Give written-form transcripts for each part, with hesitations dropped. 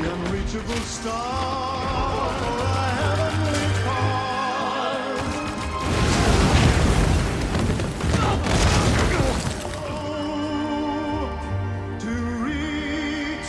unreachable star or a heavenly cause. Oh, to reach.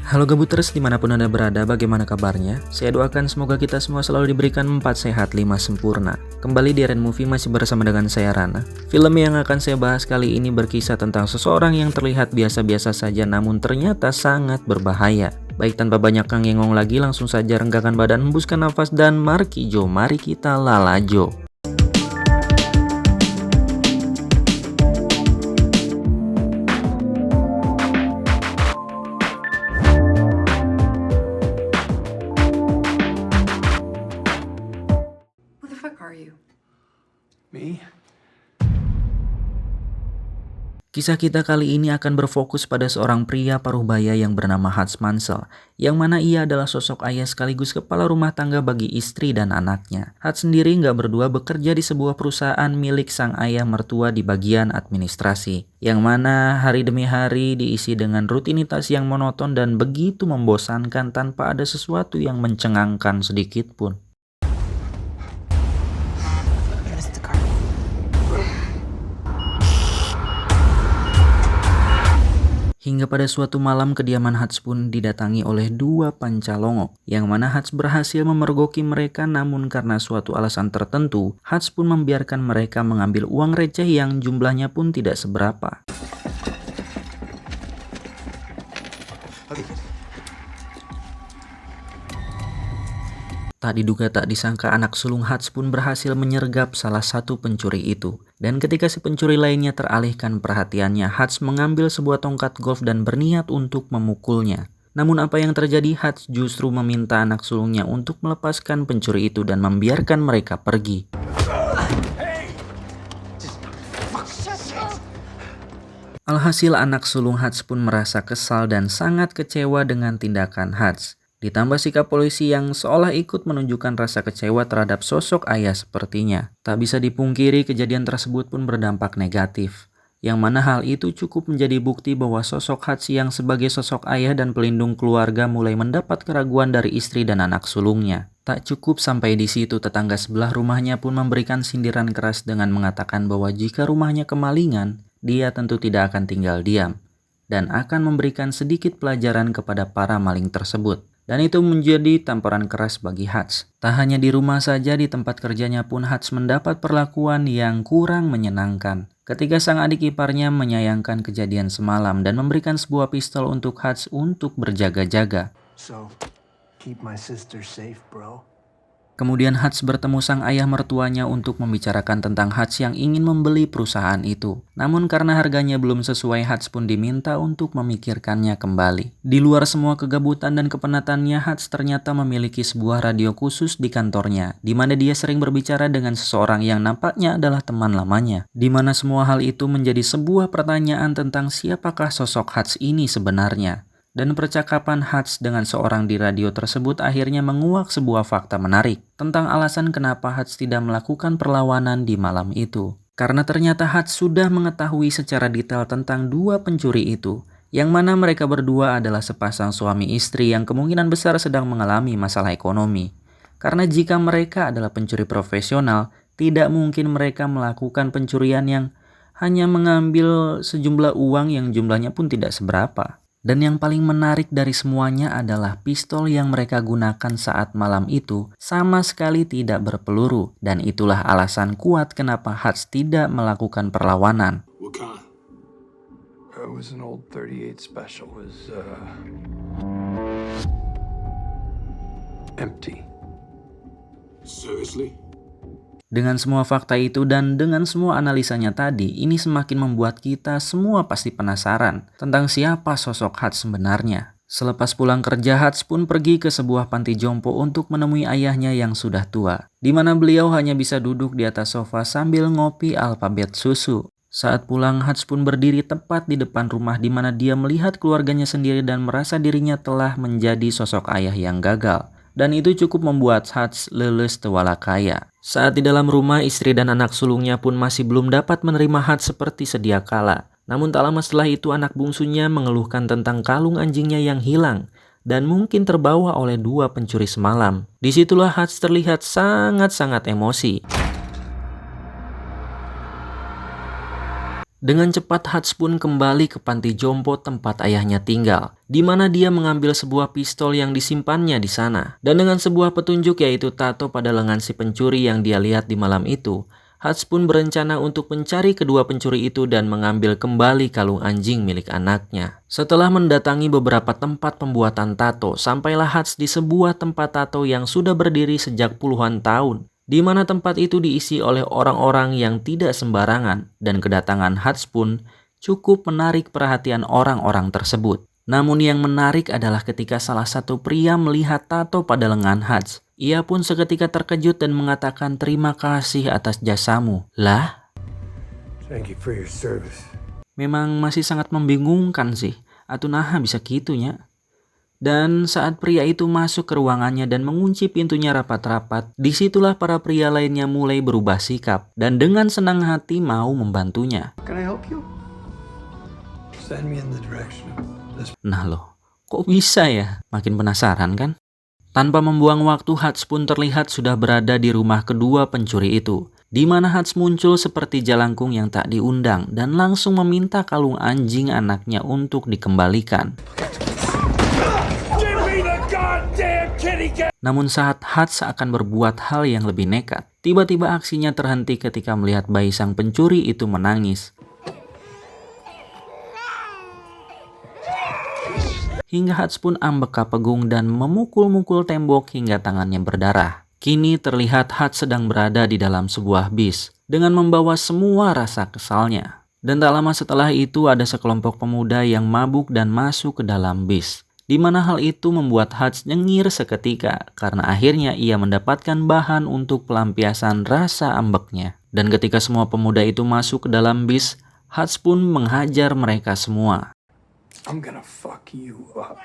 Halo Gabuters, dimanapun Anda berada, bagaimana kabarnya? Saya doakan semoga kita semua selalu diberikan 4 sehat 5 sempurna. Kembali di Ren Movie masih bersama dengan saya Rana. Film yang akan saya bahas kali ini berkisah tentang seseorang yang terlihat biasa-biasa saja namun ternyata sangat berbahaya. Baik tanpa banyak kangengong lagi, langsung saja renggangkan badan, hembuskan nafas dan markijo, mari kita lalajo. Who the fuck are you? Me? Kisah kita kali ini akan berfokus pada seorang pria paruh baya yang bernama Hans Mansell, yang mana ia adalah sosok ayah sekaligus kepala rumah tangga bagi istri dan anaknya. Hans sendiri nggak berdua bekerja di sebuah perusahaan milik sang ayah mertua di bagian administrasi, yang mana hari demi hari diisi dengan rutinitas yang monoton dan begitu membosankan tanpa ada sesuatu yang mencengangkan sedikit pun. Hingga pada suatu malam kediaman Hans pun didatangi oleh dua pancalongok, yang mana Hans berhasil memergoki mereka, namun karena suatu alasan tertentu, Hans pun membiarkan mereka mengambil uang receh yang jumlahnya pun tidak seberapa. Tak diduga tak disangka anak sulung Hans pun berhasil menyergap salah satu pencuri itu. Dan ketika si pencuri lainnya teralihkan perhatiannya, Hans mengambil sebuah tongkat golf dan berniat untuk memukulnya. Namun apa yang terjadi, Hans justru meminta anak sulungnya untuk melepaskan pencuri itu dan membiarkan mereka pergi. Alhasil anak sulung Hans pun merasa kesal dan sangat kecewa dengan tindakan Hans. Ditambah sikap polisi yang seolah ikut menunjukkan rasa kecewa terhadap sosok ayah sepertinya. Tak bisa dipungkiri kejadian tersebut pun berdampak negatif. Yang mana hal itu cukup menjadi bukti bahwa sosok Hans yang sebagai sosok ayah dan pelindung keluarga mulai mendapat keraguan dari istri dan anak sulungnya. Tak cukup sampai di situ, tetangga sebelah rumahnya pun memberikan sindiran keras dengan mengatakan bahwa jika rumahnya kemalingan, dia tentu tidak akan tinggal diam dan akan memberikan sedikit pelajaran kepada para maling tersebut. Dan itu menjadi tamparan keras bagi Hans. Tak hanya di rumah saja, di tempat kerjanya pun Hans mendapat perlakuan yang kurang menyenangkan. Ketika sang adik iparnya menyayangkan kejadian semalam dan memberikan sebuah pistol untuk Hans untuk berjaga-jaga. So, keep my sister safe, bro. Kemudian Hans bertemu sang ayah mertuanya untuk membicarakan tentang Hans yang ingin membeli perusahaan itu. Namun karena harganya belum sesuai, Hans pun diminta untuk memikirkannya kembali. Di luar semua kegabutan dan kepenatannya, Hans ternyata memiliki sebuah radio khusus di kantornya, di mana dia sering berbicara dengan seseorang yang nampaknya adalah teman lamanya. Di mana semua hal itu menjadi sebuah pertanyaan tentang siapakah sosok Hans ini sebenarnya. Dan percakapan Hans dengan seorang di radio tersebut akhirnya menguak sebuah fakta menarik tentang alasan kenapa Hans tidak melakukan perlawanan di malam itu. Karena ternyata Hans sudah mengetahui secara detail tentang dua pencuri itu, yang mana mereka berdua adalah sepasang suami istri yang kemungkinan besar sedang mengalami masalah ekonomi. Karena jika mereka adalah pencuri profesional, tidak mungkin mereka melakukan pencurian yang hanya mengambil sejumlah uang yang jumlahnya pun tidak seberapa. Dan yang paling menarik dari semuanya adalah pistol yang mereka gunakan saat malam itu sama sekali tidak berpeluru. Dan itulah alasan kuat kenapa Hans tidak melakukan perlawanan. What kind? It was an old 38 special. It was, empty. Seriously? Dengan semua fakta itu dan dengan semua analisanya tadi, ini semakin membuat kita semua pasti penasaran tentang siapa sosok Hans sebenarnya. Selepas pulang kerja, Hans pun pergi ke sebuah panti jompo untuk menemui ayahnya yang sudah tua, di mana beliau hanya bisa duduk di atas sofa sambil ngopi alfabet susu. Saat pulang, Hans pun berdiri tepat di depan rumah di mana dia melihat keluarganya sendiri dan merasa dirinya telah menjadi sosok ayah yang gagal. Dan itu cukup membuat Hans leles tewalakaya. Saat di dalam rumah, istri dan anak sulungnya pun masih belum dapat menerima Hans seperti sedia kala. Namun tak lama setelah itu anak bungsunya mengeluhkan tentang kalung anjingnya yang hilang. dan mungkin terbawa oleh dua pencuri semalam. Disitulah Hutch terlihat sangat-sangat emosi. Dengan cepat Hutch pun kembali ke panti jompo tempat ayahnya tinggal, di mana dia mengambil sebuah pistol yang disimpannya di sana. Dan dengan sebuah petunjuk yaitu tato pada lengan si pencuri yang dia lihat di malam itu, Hutch pun berencana untuk mencari kedua pencuri itu dan mengambil kembali kalung anjing milik anaknya. Setelah mendatangi beberapa tempat pembuatan tato, sampailah Hutch di sebuah tempat tato yang sudah berdiri sejak puluhan tahun, di mana tempat itu diisi oleh orang-orang yang tidak sembarangan, dan kedatangan Hutch pun cukup menarik perhatian orang-orang tersebut. Namun yang menarik adalah ketika salah satu pria melihat tato pada lengan Hutch. Ia pun seketika terkejut dan mengatakan terima kasih atas jasamu. Lah? Thank you for your service. Memang masih sangat membingungkan sih. Atuh naha bisa gitunya. Dan saat pria itu masuk ke ruangannya dan mengunci pintunya rapat-rapat, disitulah para pria lainnya mulai berubah sikap dan dengan senang hati mau membantunya. Can I help you? Send me in the direction of this. Nah loh, kok bisa ya? Makin penasaran kan? Tanpa membuang waktu, Hutch pun terlihat sudah berada di rumah kedua pencuri itu, di mana Hutch muncul seperti jalangkung yang tak diundang dan langsung meminta kalung anjing anaknya untuk dikembalikan. Namun saat Hutch akan berbuat hal yang lebih nekat, tiba-tiba aksinya terhenti ketika melihat bayi sang pencuri itu menangis. Hingga Hutch pun ambekapegung dan memukul-mukul tembok hingga tangannya berdarah. Kini terlihat Hutch sedang berada di dalam sebuah bis dengan membawa semua rasa kesalnya. Dan tak lama setelah itu ada sekelompok pemuda yang mabuk dan masuk ke dalam bis, di mana hal itu membuat Hutch nyengir seketika karena akhirnya ia mendapatkan bahan untuk pelampiasan rasa ambeknya. Dan ketika semua pemuda itu masuk ke dalam bis, Hutch pun menghajar mereka semua. I'm gonna fuck you up.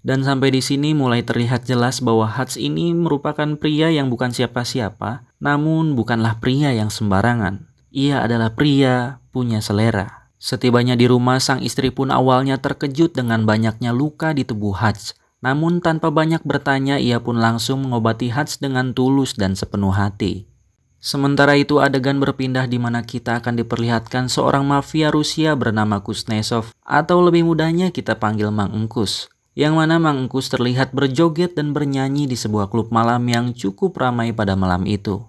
Dan sampai di sini mulai terlihat jelas bahwa Hutch ini merupakan pria yang bukan siapa-siapa, namun bukanlah pria yang sembarangan. Ia adalah pria punya selera. Setibanya di rumah, sang istri pun awalnya terkejut dengan banyaknya luka di tubuh Hutch. Namun tanpa banyak bertanya, ia pun langsung mengobati Hutch dengan tulus dan sepenuh hati. Sementara itu adegan berpindah di mana kita akan diperlihatkan seorang mafia Rusia bernama Kuznetsov, atau lebih mudahnya kita panggil Mang Engkus. Yang mana Mang Engkus terlihat berjoget dan bernyanyi di sebuah klub malam yang cukup ramai pada malam itu.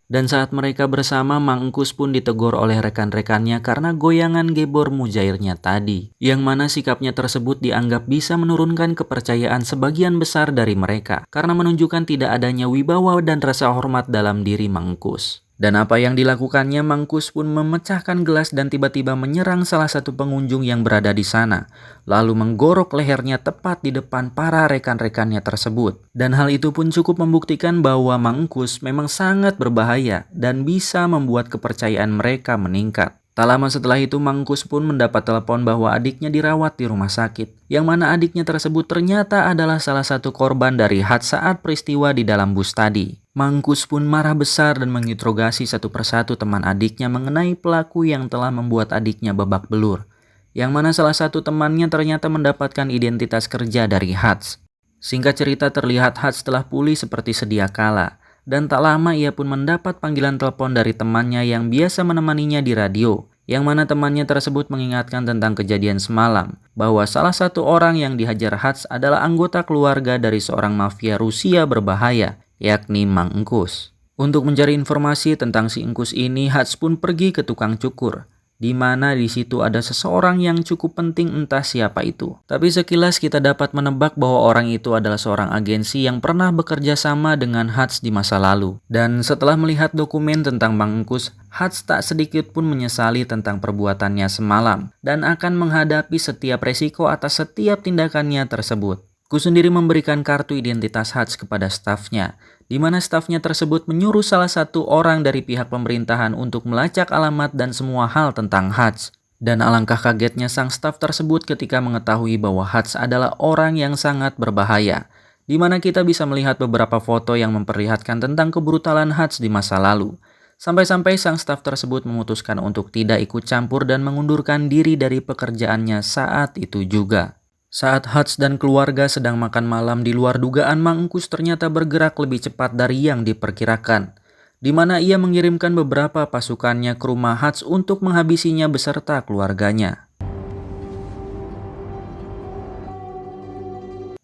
Dan saat mereka bersama, Mang Engkus pun ditegur oleh rekan-rekannya karena goyangan gebor mujairnya tadi, yang mana sikapnya tersebut dianggap bisa menurunkan kepercayaan sebagian besar dari mereka karena menunjukkan tidak adanya wibawa dan rasa hormat dalam diri Mang Engkus. Dan apa yang dilakukannya, Mang Engkus pun memecahkan gelas dan tiba-tiba menyerang salah satu pengunjung yang berada di sana, lalu menggorok lehernya tepat di depan para rekan-rekannya tersebut. Dan hal itu pun cukup membuktikan bahwa Mang Engkus memang sangat berbahaya dan bisa membuat kepercayaan mereka meningkat. Tak lama setelah itu, Mang Engkus pun mendapat telepon bahwa adiknya dirawat di rumah sakit, yang mana adiknya tersebut ternyata adalah salah satu korban dari Hutch saat peristiwa di dalam bus tadi. Mang Engkus pun marah besar dan menginterogasi satu persatu teman adiknya mengenai pelaku yang telah membuat adiknya babak belur, yang mana salah satu temannya ternyata mendapatkan identitas kerja dari Hutch. Singkat cerita, terlihat Hutch telah pulih seperti sedia kala, dan tak lama ia pun mendapat panggilan telepon dari temannya yang biasa menemaninya di radio, yang mana temannya tersebut mengingatkan tentang kejadian semalam, bahwa salah satu orang yang dihajar Hutch adalah anggota keluarga dari seorang mafia Rusia berbahaya, yakni Mang Engkus. Untuk mencari informasi tentang si Engkus ini, Hutch pun pergi ke tukang cukur, di mana di situ ada seseorang yang cukup penting, entah siapa itu. Tapi sekilas kita dapat menebak bahwa orang itu adalah seorang agensi yang pernah bekerja sama dengan Hutch di masa lalu. Dan setelah melihat dokumen tentang Mang Engkus, Hutch tak sedikit pun menyesali tentang perbuatannya semalam dan akan menghadapi setiap resiko atas setiap tindakannya tersebut. Ku sendiri memberikan kartu identitas Hutch kepada stafnya, di mana stafnya tersebut menyuruh salah satu orang dari pihak pemerintahan untuk melacak alamat dan semua hal tentang Hutch. Dan alangkah kagetnya sang staf tersebut ketika mengetahui bahwa Hutch adalah orang yang sangat berbahaya, di mana kita bisa melihat beberapa foto yang memperlihatkan tentang kebrutalan Hutch di masa lalu. Sampai-sampai sang staf tersebut memutuskan untuk tidak ikut campur dan mengundurkan diri dari pekerjaannya saat itu juga. Saat Hutch dan keluarga sedang makan malam di luar dugaan, Mang Engkus ternyata bergerak lebih cepat dari yang diperkirakan, di mana ia mengirimkan beberapa pasukannya ke rumah Hutch untuk menghabisinya beserta keluarganya.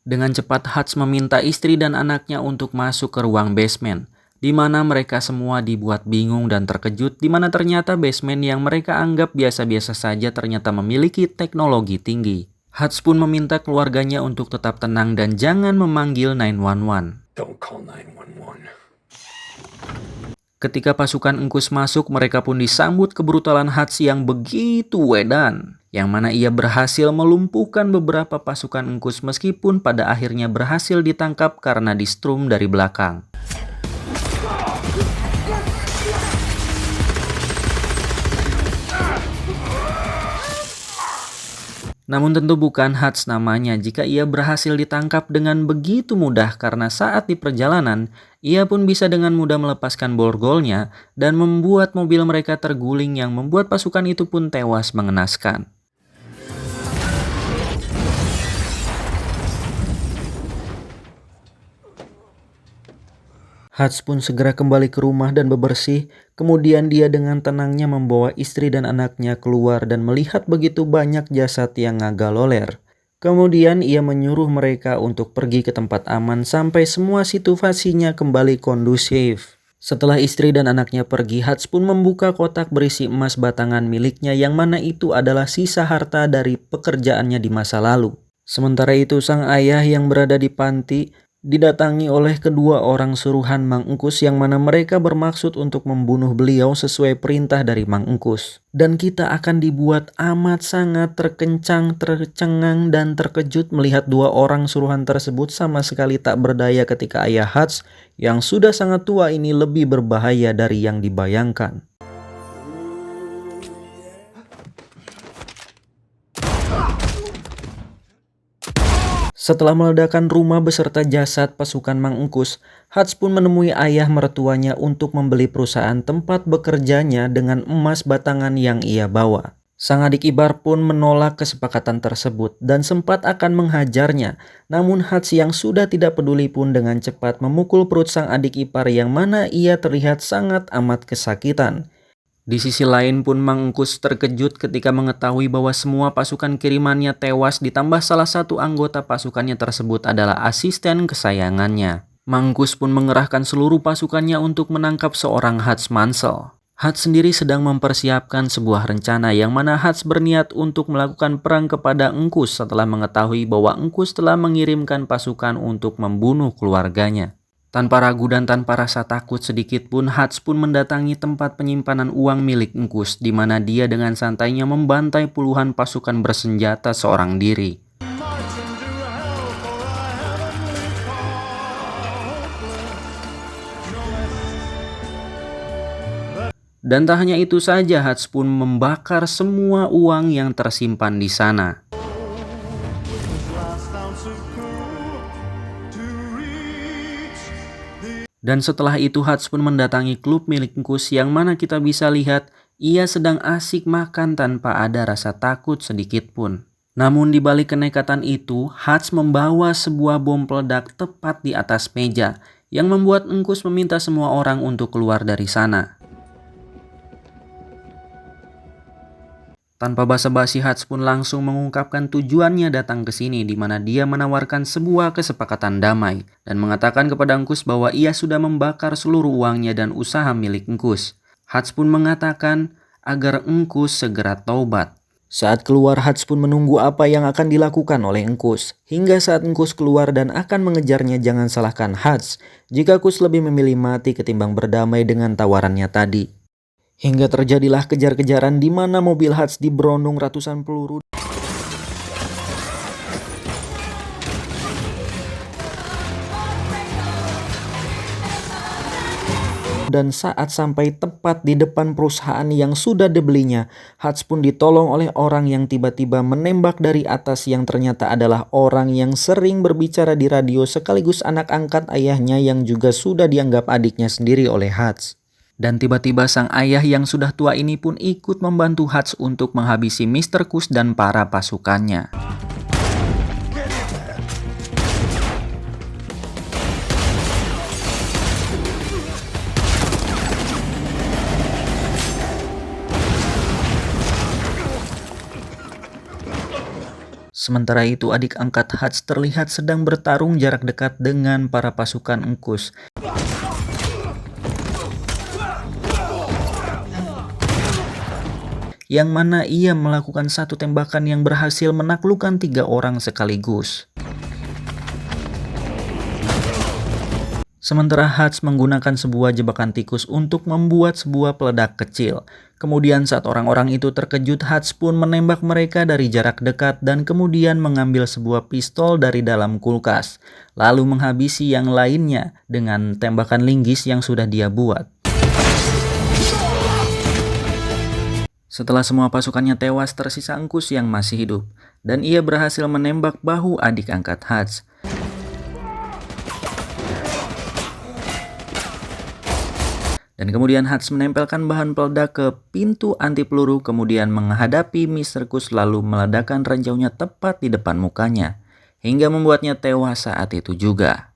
Dengan cepat Hutch meminta istri dan anaknya untuk masuk ke ruang basement, di mana mereka semua dibuat bingung dan terkejut, di mana ternyata basement yang mereka anggap biasa-biasa saja ternyata memiliki teknologi tinggi. Hutch pun meminta keluarganya untuk tetap tenang dan jangan memanggil 911. Don't call 911. Ketika pasukan Engkus masuk, mereka pun disambut kebrutalan Hutch yang begitu edan, yang mana ia berhasil melumpuhkan beberapa pasukan Engkus meskipun pada akhirnya berhasil ditangkap karena di-strum dari belakang. Namun tentu bukan Hutch namanya jika ia berhasil ditangkap dengan begitu mudah, karena saat di perjalanan, ia pun bisa dengan mudah melepaskan borgolnya dan membuat mobil mereka terguling yang membuat pasukan itu pun tewas mengenaskan. Hutch pun segera kembali ke rumah dan bebersih, kemudian dia dengan tenangnya membawa istri dan anaknya keluar dan melihat begitu banyak jasad yang ngagaloler. Kemudian ia menyuruh mereka untuk pergi ke tempat aman sampai semua situasinya kembali kondusif. Setelah istri dan anaknya pergi, Hutch pun membuka kotak berisi emas batangan miliknya yang mana itu adalah sisa harta dari pekerjaannya di masa lalu. Sementara itu sang ayah yang berada di panti didatangi oleh kedua orang suruhan Mang Engkus yang mana mereka bermaksud untuk membunuh beliau sesuai perintah dari Mang Engkus. Dan kita akan dibuat amat sangat terkencang, tercengang, dan terkejut melihat dua orang suruhan tersebut sama sekali tak berdaya ketika ayah Hutch yang sudah sangat tua ini lebih berbahaya dari yang dibayangkan. Setelah meledakkan rumah beserta jasad pasukan Mang Engkus, Hutch pun menemui ayah mertuanya untuk membeli perusahaan tempat bekerjanya dengan emas batangan yang ia bawa. Sang adik ipar pun menolak kesepakatan tersebut dan sempat akan menghajarnya. Namun Hutch yang sudah tidak peduli pun dengan cepat memukul perut sang adik ipar yang mana ia terlihat sangat amat kesakitan. Di sisi lain pun Mang Engkus terkejut ketika mengetahui bahwa semua pasukan kirimannya tewas ditambah salah satu anggota pasukannya tersebut adalah asisten kesayangannya. Mang Engkus pun mengerahkan seluruh pasukannya untuk menangkap seorang Hutch Mansell. Hutch sendiri sedang mempersiapkan sebuah rencana yang mana Hutch berniat untuk melakukan perang kepada Engkus setelah mengetahui bahwa Engkus telah mengirimkan pasukan untuk membunuh keluarganya. Tanpa ragu dan tanpa rasa takut sedikit pun, Hutch pun mendatangi tempat penyimpanan uang milik Engkus, di mana dia dengan santainya membantai puluhan pasukan bersenjata seorang diri. Dan tak hanya itu saja, Hutch pun membakar semua uang yang tersimpan di sana. Dan setelah itu Hutch pun mendatangi klub milik Engkus yang mana kita bisa lihat ia sedang asik makan tanpa ada rasa takut sedikit pun. Namun di balik kenekatan itu, Hutch membawa sebuah bom peledak tepat di atas meja yang membuat Engkus meminta semua orang untuk keluar dari sana. Tanpa basa-basi, Hutch pun langsung mengungkapkan tujuannya datang ke sini, di mana dia menawarkan sebuah kesepakatan damai dan mengatakan kepada Engkus bahwa ia sudah membakar seluruh uangnya dan usaha milik Engkus. Hutch pun mengatakan agar Engkus segera taubat. Saat keluar, Hutch pun menunggu apa yang akan dilakukan oleh Engkus. Hingga saat Engkus keluar dan akan mengejarnya, jangan salahkan Hutch jika Engkus lebih memilih mati ketimbang berdamai dengan tawarannya tadi. Hingga terjadilah kejar-kejaran di mana mobil Hutch diberondong ratusan peluru. dan saat sampai tepat di depan perusahaan yang sudah dibelinya, Hutch pun ditolong oleh orang yang tiba-tiba menembak dari atas yang ternyata adalah orang yang sering berbicara di radio sekaligus anak angkat ayahnya yang juga sudah dianggap adiknya sendiri oleh Hutch. Dan tiba-tiba sang ayah yang sudah tua ini pun ikut membantu Hutch untuk menghabisi Mr. Kus dan para pasukannya. Sementara itu adik angkat Hutch terlihat sedang bertarung jarak dekat dengan para pasukan Kus. Yang mana ia melakukan satu tembakan yang berhasil menaklukkan 3 orang sekaligus. Sementara Hutch menggunakan sebuah jebakan tikus untuk membuat sebuah peledak kecil. Kemudian saat orang-orang itu terkejut, Hutch pun menembak mereka dari jarak dekat dan kemudian mengambil sebuah pistol dari dalam kulkas. Lalu menghabisi yang lainnya dengan tembakan linggis yang sudah dia buat. Setelah semua pasukannya tewas, tersisa Kus yang masih hidup. Dan ia berhasil menembak bahu adik angkat Hutch. Dan kemudian Hutch menempelkan bahan peledak ke pintu anti peluru, kemudian menghadapi Mr. Kus lalu meledakkan ranjaunya tepat di depan mukanya, hingga membuatnya tewas saat itu juga.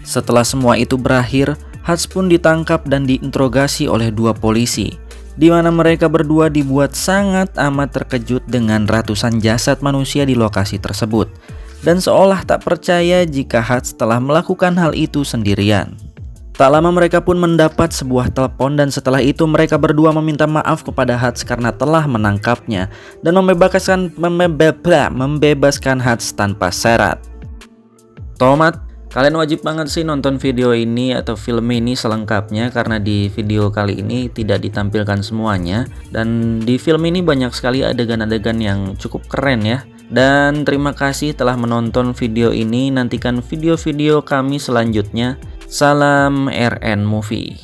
Setelah semua itu berakhir, Hutch pun ditangkap dan diinterogasi oleh 2 polisi, di mana mereka berdua dibuat sangat amat terkejut dengan ratusan jasad manusia di lokasi tersebut, dan seolah tak percaya jika Hutch telah melakukan hal itu sendirian. Tak lama mereka pun mendapat sebuah telepon dan setelah itu mereka berdua meminta maaf kepada Hutch karena telah menangkapnya dan membebaskan Hutch tanpa syarat. Tomat, kalian wajib banget sih nonton video ini atau film ini selengkapnya karena di video kali ini tidak ditampilkan semuanya dan di film ini banyak sekali adegan-adegan yang cukup keren ya. Dan terima kasih telah menonton video ini, nantikan video-video kami selanjutnya. Salam RN Movie.